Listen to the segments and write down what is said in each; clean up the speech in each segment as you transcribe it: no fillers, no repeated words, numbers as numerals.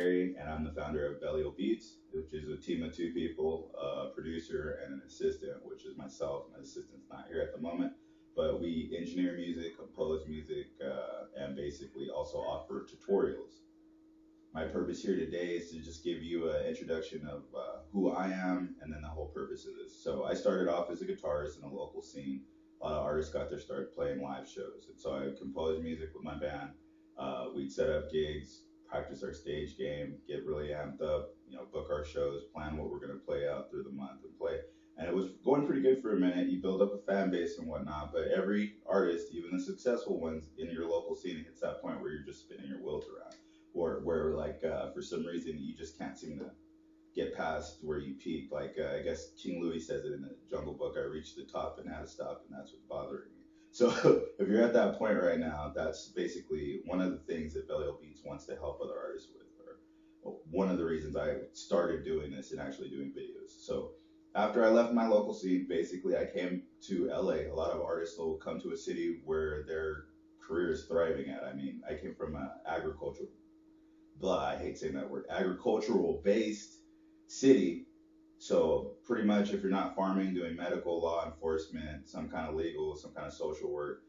Terry, and I'm the founder of Belial Beetz, which is a team of two people, a producer and an assistant, which is myself. My assistant's not here at the moment, but we engineer music, compose music, and basically also offer tutorials. My purpose here today is to just give you an introduction of who I am and then the whole purpose of this. So I started off as a guitarist in a local scene. A lot of artists got their start playing live shows, and so I composed music with my band. We'd set up gigs, practice our stage game, get really amped up, book our shows, plan what we're gonna play out through the month and play. And it was going pretty good for a minute. You build up a fan base and whatnot, but every artist, even the successful ones in your local scene, hits that point where you're just spinning your wheels around, or where like for some reason you just can't seem to get past where you peak. Like I guess King Louis says it in the Jungle Book. I reached the top and had to stop, and that's what's bothering me. So if you're at that point right now, that's basically one of the things that Belial Beats wants to help other artists with, or one of the reasons I started doing this and actually doing videos. So after I left my local scene, basically I came to LA. A lot of artists will come to a city where their career is thriving at. I mean, I came from an agricultural, blah, I hate saying that word, agricultural based city. So pretty much if you're not farming, doing medical, law enforcement, some kind of legal, some kind of social work,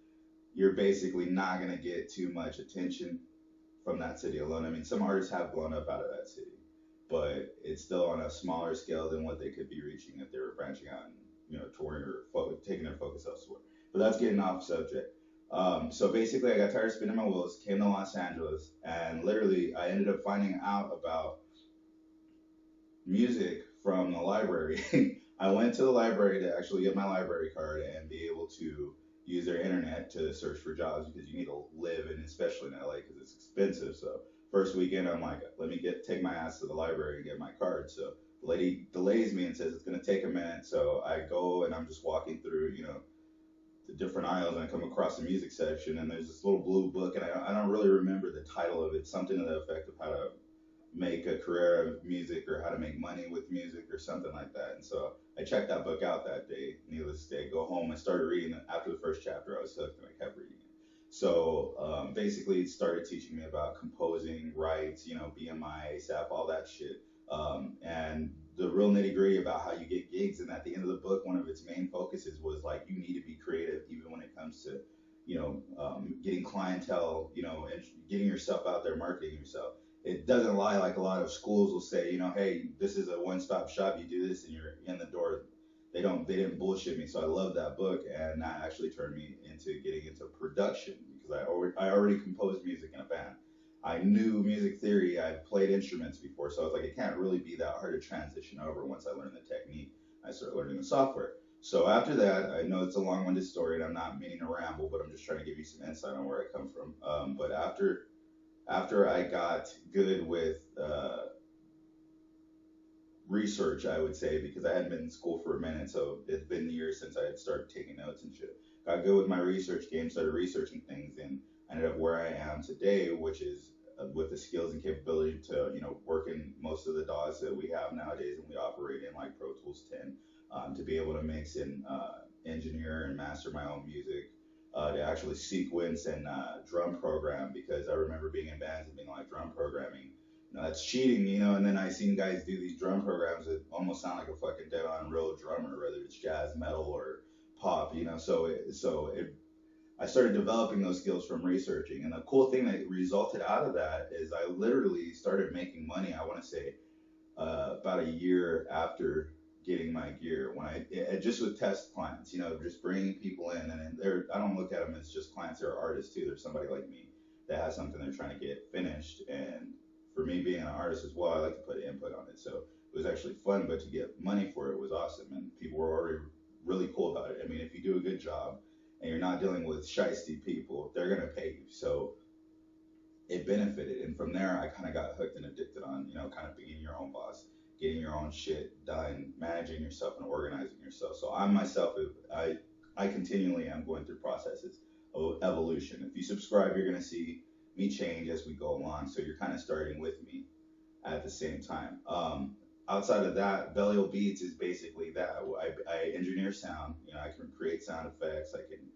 you're basically not going to get too much attention from that city alone. I mean, some artists have blown up out of that city, but it's still on a smaller scale than what they could be reaching if they were branching out and, touring or taking their focus elsewhere. But that's getting off subject. So basically, I got tired of spinning my wheels, came to Los Angeles, and literally I ended up finding out about music from the library. I went to the library to actually get my library card and be able to use their internet to search for jobs because you need to live, and especially in LA because it's expensive. So first weekend, I'm like, let me take my ass to the library and get my card. So the lady delays me and says it's gonna take a minute. So I go and I'm just walking through, the different aisles, and I come across the music section, and there's this little blue book, and I don't really remember the title of it, something to the effect of how to make a career of music or how to make money with music or something like that. And so I checked that book out that day, needless to say, go home, I started reading it. After the first chapter, I was hooked and I kept reading it. So basically it started teaching me about composing, rights, BMI, ASAP, all that shit. And the real nitty gritty about how you get gigs. And at the end of the book, one of its main focuses was like, you need to be creative even when it comes to, getting clientele, and getting yourself out there, marketing yourself. It doesn't lie like a lot of schools will say, hey, this is a one-stop shop. You do this and you're in the door. They didn't bullshit me. So I love that book, and that actually turned me into getting into production because I already composed music in a band. I knew music theory. I played instruments before, so I was like, it can't really be that hard to transition over once I learned the technique. I started learning the software. So after that, I know it's a long-winded story, and I'm not meaning to ramble, but I'm just trying to give you some insight on where I come from. But after I got good with research, I would say, because I hadn't been in school for a minute, so it's been years since I had started taking notes and shit. Got good with my research game, started researching things, and ended up where I am today, which is with the skills and capability to, work in most of the DAWs that we have nowadays, and we operate in like Pro Tools 10, to be able to mix and engineer and master my own music, to actually sequence and drum program, because I remember being in bands and being like, drum programming, that's cheating, and then I seen guys do these drum programs that almost sound like a fucking dead on real drummer, whether it's jazz, metal, or pop, I started developing those skills from researching. And the cool thing that resulted out of that is I literally started making money, I want to say, about a year after getting my gear, when just with test clients, just bringing people in, and I don't look at them as just clients, they're artists too. There's somebody like me that has something they're trying to get finished, and for me being an artist as well, I like to put input on it. So it was actually fun, but to get money for it was awesome, and people were already really cool about it. I mean, if you do a good job and you're not dealing with shiesty people, they're gonna pay you. So it benefited, and from there I kind of got hooked and addicted on, kind of being your own boss, getting your own shit done, managing yourself and organizing yourself. So I myself, I continually am going through processes of evolution. If you subscribe, you're gonna see me change as we go along. So you're kind of starting with me at the same time. Outside of that, Belial Beats is basically that. I engineer sound. I can create sound effects. I can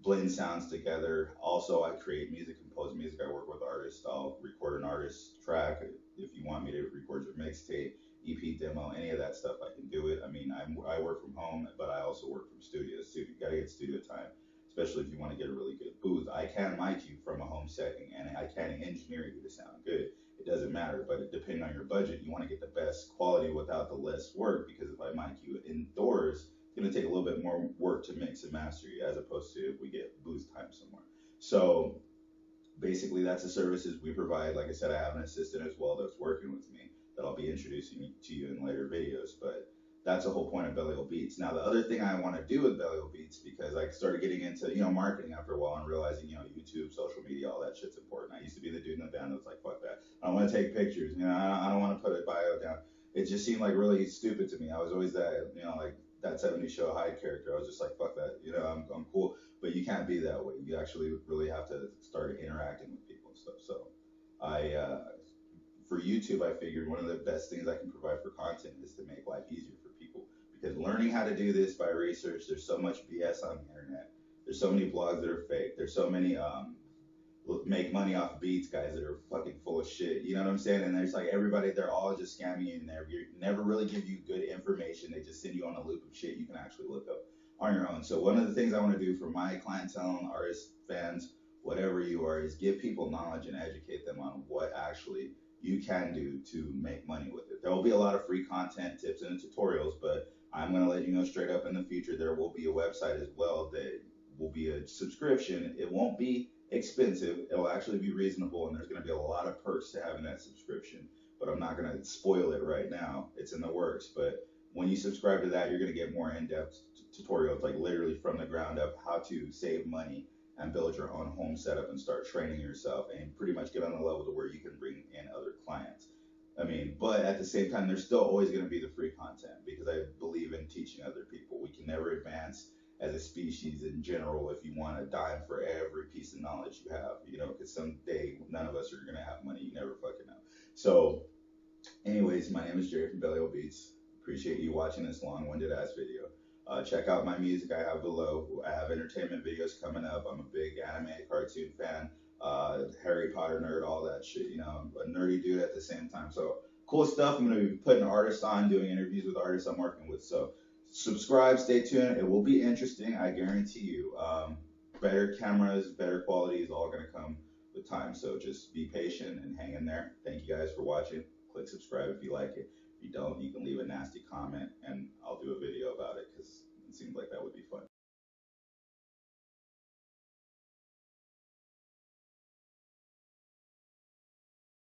blend sounds together. Also, I create music, compose music. I work with artists. I'll record an artist's track. If you want me to record your mixtape, EP demo, any of that stuff, I can do it. I mean, I work from home, but I also work from studios too. You gotta get studio time, especially if you want to get a really good booth. I can mic you from a home setting, and I can engineer you to sound good. It doesn't matter, but depending on your budget, you want to get the best quality without the less work. Because if I mic you indoors, it's going to take a little bit more work to mix and master you as opposed to if we get booth time somewhere. So basically, that's the services we provide. Like I said, I have an assistant as well that's working with me that I'll be introducing to you in later videos. But that's the whole point of Belial Beetz. Now, the other thing I want to do with Belial Beetz, because I started getting into marketing after a while and realizing YouTube, social media, all that shit's important. I used to be the dude in the band that's like, fuck that. I want to take pictures. I don't want to put a bio down. It just seemed like really stupid to me. I was always that like that 70s show Hyde character. I was just like, fuck that. I'm cool. But you can't be that way. You actually really have to start interacting with people and stuff. So I for YouTube, I figured one of the best things I can provide for content is to make life easier for people. Because learning how to do this by research, there's so much BS on the internet. There's so many blogs that are fake. There's so many make money off beats guys that are fucking full of shit. You know what I'm saying? And there's like everybody, they're all just scamming you and they never really give you good information. They just send you on a loop of shit you can actually look up on your own. So one of the things I want to do for my clientele, artists, fans, whatever you are, is give people knowledge and educate them on what actually you can do to make money with it. There will be a lot of free content, tips, and tutorials, but I'm going to let you know straight up in the future there will be a website as well that will be a subscription. It won't be expensive. It will actually be reasonable, and there's going to be a lot of perks to having that subscription. But I'm not going to spoil it right now. It's in the works. But when you subscribe to that, you're going to get more in-depth tutorials, like literally from the ground up, how to save money and build your own home setup and start training yourself and pretty much get on the level to where you can bring in other clients. I mean, but at the same time, there's still always going to be the free content because I believe in teaching other people. We can never advance as a species in general if you want a dime for every piece of knowledge you have, because someday none of us are going to have money. You never fucking know. So, anyways, my name is Jerry from Belial Beetz. Appreciate you watching this long-winded ass video. Check out my music I have below. I have entertainment videos coming up. I'm a big anime cartoon fan, Harry Potter nerd, all that shit. I'm a nerdy dude at the same time. So cool stuff. I'm going to be putting artists on, doing interviews with artists I'm working with. So subscribe, stay tuned. It will be interesting. I guarantee you. Better cameras, better quality is all going to come with time. So just be patient and hang in there. Thank you guys for watching. Click subscribe if you like it. If you don't, you can leave a nasty comment and I'll do a video about it because it seems like that would be fun.